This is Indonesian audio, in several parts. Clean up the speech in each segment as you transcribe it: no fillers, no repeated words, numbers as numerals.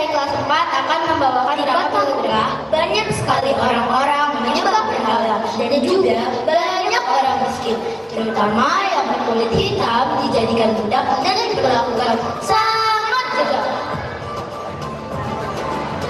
kelas 4 akan membawakan beberapa berkah. Banyak sekali orang-orang menyembah berhala dan juga banyak orang miskin, terutama yang berkulit hitam dijadikan budak dan diperlakukan sangat kejam.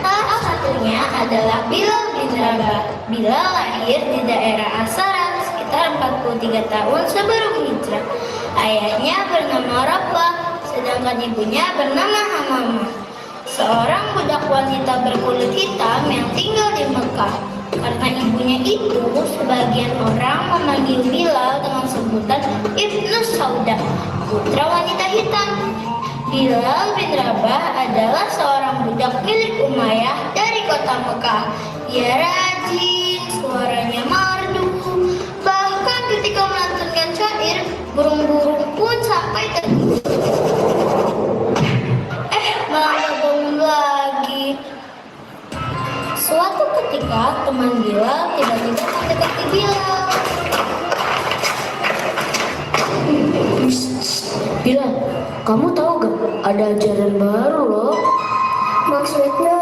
Salah satunya adalah Bilal bin Rabah. Bilal lahir di daerah Asaran sekitar 43 tahun sebelum hijrah. Ayahnya bernama Rabah, sedangkan ibunya bernama Hamamah, seorang budak wanita berkulit hitam yang tinggal di Mekah. Karena ibunya itu, sebagian orang memanggil Bilal dengan sebutan Ibnu Sauda, putra wanita hitam. Bilal bin Rabah adalah seorang budak milik Umayyah dari kota Mekah. Ia rajin, suaranya merdu, bahkan ketika melantunkan syair, burung-burung pun sampai malah bangun lagi. Suatu ketika teman Bilal tiba-tiba mendekati Bilal. Bilal, kamu tahu gak ada ajaran baru loh? Maksudnya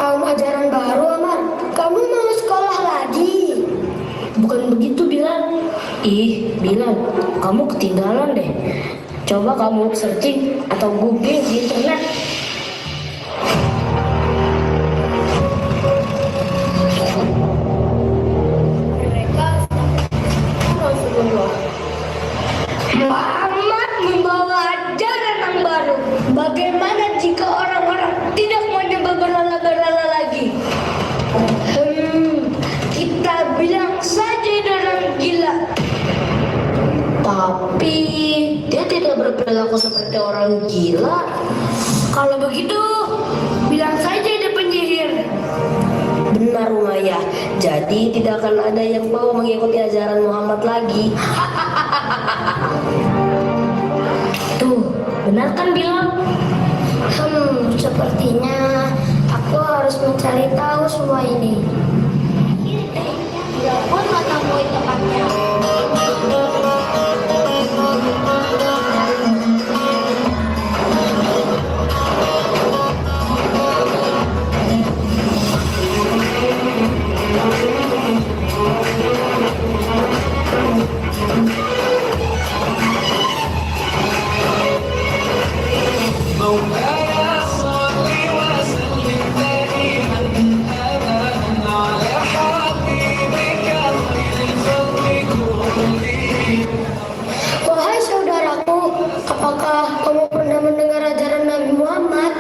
tahun ajaran baru, Amar? Kamu mau sekolah lagi? Bukan begitu, Bilal. Ih, Bilal, kamu ketinggalan deh. Coba kamu searching atau googling di internet. Muhammad membawa ajaran yang baru. Bagaimana jika orang-orang tidak menyembah berhala-berhala lagi? Kita bilang saja dia orang gila. Tapi dia tidak berperilaku seperti orang gila. Kalau begitu, bilang saja dia penyihir. Benar, Umayyah. Jadi tidak akan ada yang mau mengikuti ajaran Muhammad lagi. Tuh, benar kan Bilal? Sepertinya aku harus mencari tahu semua ini. Bilal pun menemui tempatnya. Wahai saudaraku, apakah kamu pernah mendengar ajaran Nabi Muhammad?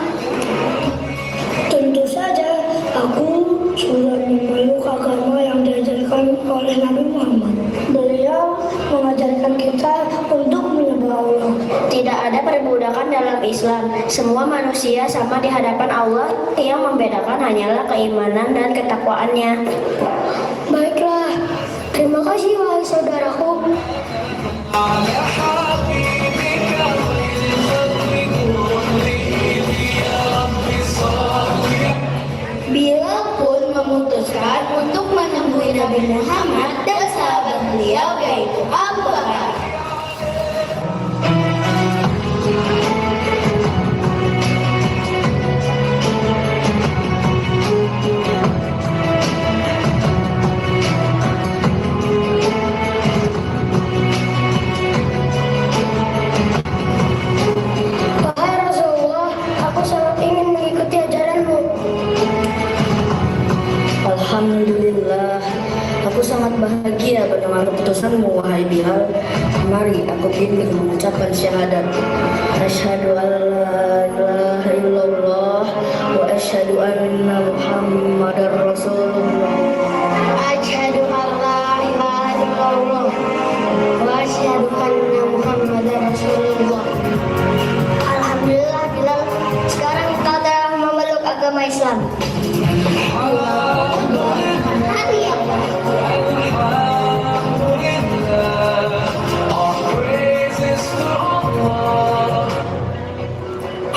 Tentu saja, aku sudah memeluk agama yang diajarkan oleh Nabi Muhammad. Beliau mengajarkan kita untuk menyembah Allah. Tidak ada perbudakan dalam Islam. Semua manusia sama di hadapan Allah. Yang membedakan hanyalah keimanan dan ketakwaannya. Baiklah, terima kasih wahai saudaraku. Bilal pun memutuskan untuk menemui Nabi Muhammad dan sahabat beliau yaitu Abu Bakar. Wahai Rasulullah, aku sangat ingin mengikuti ajaranmu. Alhamdulillah, aku sangat bahagia mendengar keputusanmu, wahai Bilal. Mari aku bimbing mengucapkan syahadat. Asyhadu an la ilaha illallah wa asyhadu anna Muhammadar Rasulullah. Asyhadu an la ilaha illallah wa asyhadu anna Muhammadar Rasulullah. Alhamdulillah Bilal, sekarang kita telah memeluk agama Islam.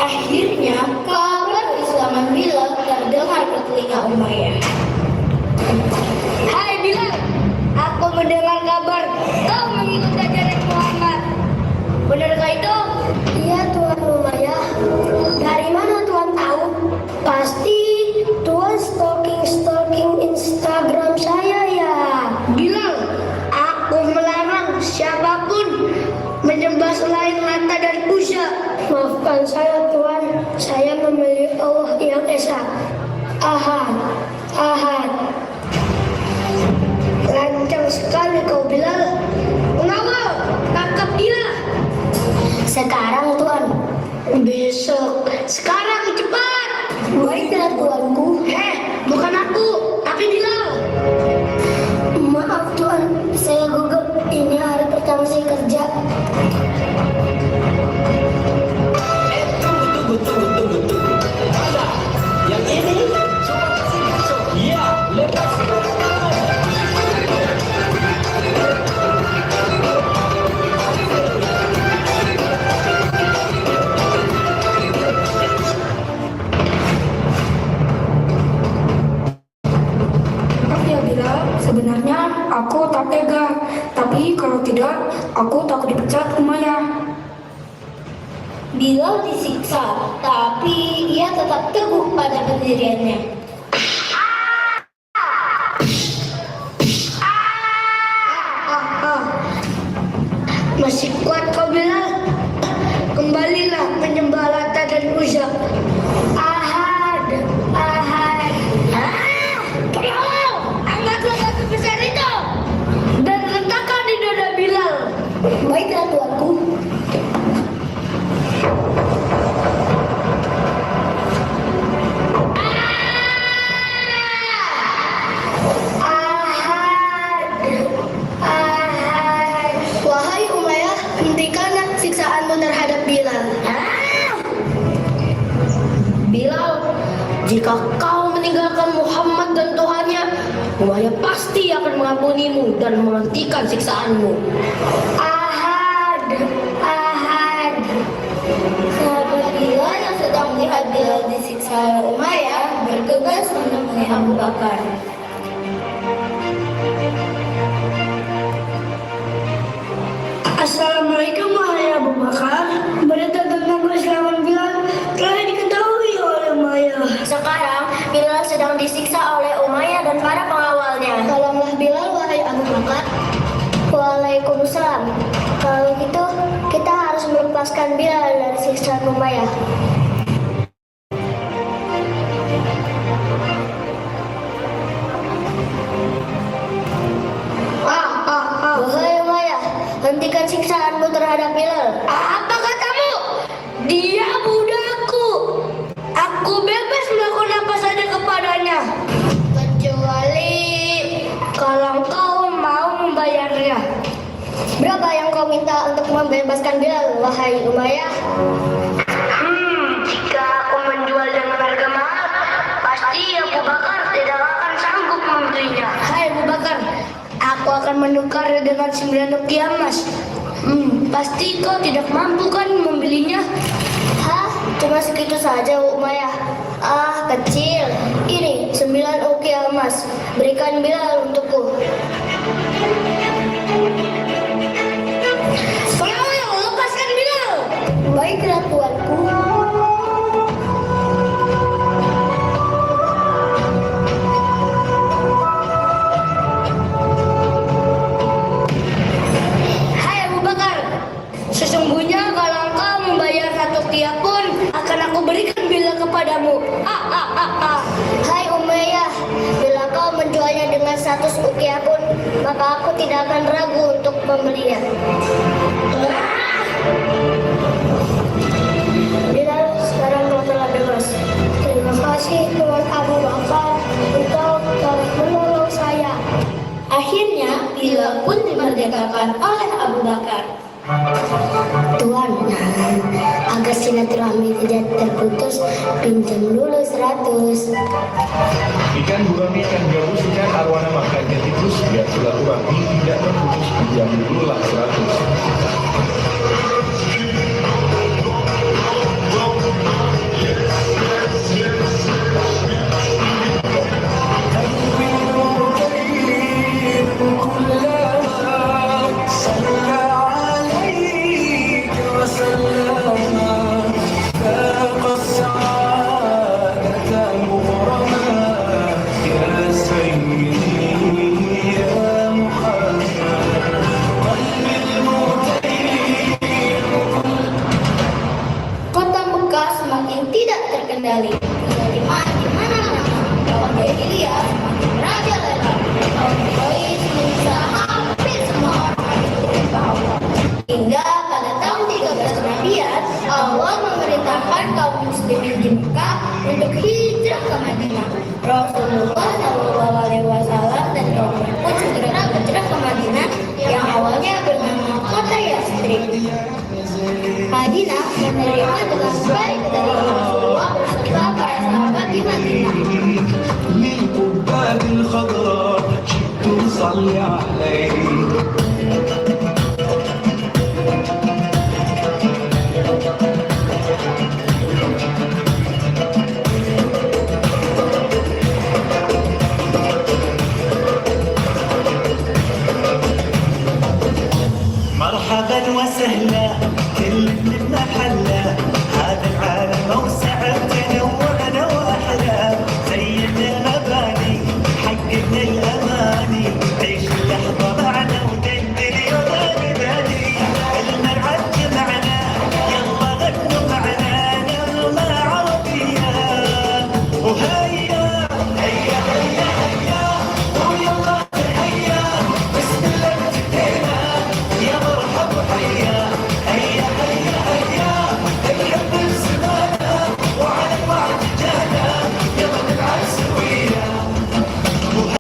Akhirnya kabar keislaman Bilal terdengar ke telinga Umayyah. Hai Bilal, aku mendengar kabar kau mengikuti ajaran Muhammad. Benarkah itu? Iya Tuan Umayyah. Dari mana Tuan tahu? Ahad, Ahad. Lancang sekali kau Bilal. Mengawal, tangkap dia. Sekarang Tuan. Besok, sekarang cepat. Baiklah Tuanku. Bukan aku, tapi Bilal. Maaf Tuan, saya gugup. Ini hari pertama saya kerja. Tunggu. Mana? Yang ini? Iya, lepas. Maaf ya Bilal, sebenarnya aku tak tega. Tapi kalau tidak, aku takut dipecat Umayyah. Bilal disiksa, tapi ia tetap teguh pada pendiriannya. Masih kuat kau Bilal? Kembalilah menyembah Lata dan Uzza. Ahad, Ahad. Tolong, angkatlah batu besar itu dan letakkan di dada Bilal. Baiklah Tuanku. Wahai Umayyah, hentikanlah siksaanmu terhadap Bilal. Bilal, jika kau meninggalkan Muhammad dan Tuhannya, Umayyah pasti akan mengampunimu dan menghentikan siksaanmu. Ahad, Ahad. Sahabat Bilal yang sedang melihat Bilal disiksa oleh Umayyah bergegas menemui Abu Bakar. Assalamualaikum wahai Abu Bakar. Berita tentang keislaman Bilal telah diketahui oleh Umayyah. Sekarang Bilal sedang disiksa oleh Umayyah dan para pengawalnya. Tolonglah Bilal wahai Abu Bakar. Waalaikumsalam. Kalau gitu, kita harus melepaskan Bilal dari siksaan Umayyah. Wahai Umayyah, hentikan siksaanmu terhadap Bilal. Apa katamu? Dia budakku. Aku bebas melakukan apa saja kepadanya. Kecuali kalau kau mau membayarnya. Berapa yang kau minta untuk membebaskan Bilal, wahai Umayyah? Jika aku menjual dengan harga mahal, pasti Abu Bakar tidak akan sanggup membelinya. Hai Abu Bakar, aku akan menukarnya dengan 9 ukiah emas. Pasti kau tidak mampu kan membelinya? Hah? Cuma segitu saja, Umayyah? Ah, kecil. Ini 9 ukiah emas. Berikan Bilal untukku. Tolong lepaskan Bilal. Baiklah, Tuanku. Hai Abu Bakar, sesungguhnya kalau kau membayar 1 ukiah pun akan aku berikan Bilal kepadamu. Hai Umayyah, bila kau menjualnya dengan 100 ukiah pun, maka aku tidak akan ragu untuk membelinya. Bilal, sekarang kau telah bebas. Terima kasih Tuan Abu Bakar, engkau telah menolong saya. Akhirnya, Bilal pun dimerdekakan oleh Abu Bakar. Tuan, agar silaturahmi tidak terputus, pinjam dulu 100. Ikan gurami akan gabus ikan arwana makanya tikus biar silaturahmi tidak terputus, pinjam dulu lah 100. سيدي يا محمد قلبي zaman jahiliyah semakin merajalela. Kaum Quraisy berusaha hampir semua orang itu bahwa hingga pada tahun 13 Nabian, Allah memerintahkan kaum muslimin di Mekah untuk hijrah ke Madinah. Rasulullah SAW dan kaumnya pun segera hijrah ke Madinah yang awalnya bernama kota Yastrib. Madinah menerima dengan baik dari Rasulullah beserta para sahabat di Madinah. للقباب الخضراء جئت أصلي عليه مرحبا وسهلا كل من محله هذا العالم اوسع تنوعنا واحلى زينا المباني حققنا الاماني عيش اللحظه معنا ودندن يوم نباني الملعب جمعنا يلا غنوا معنا نغمه عربيه وهذا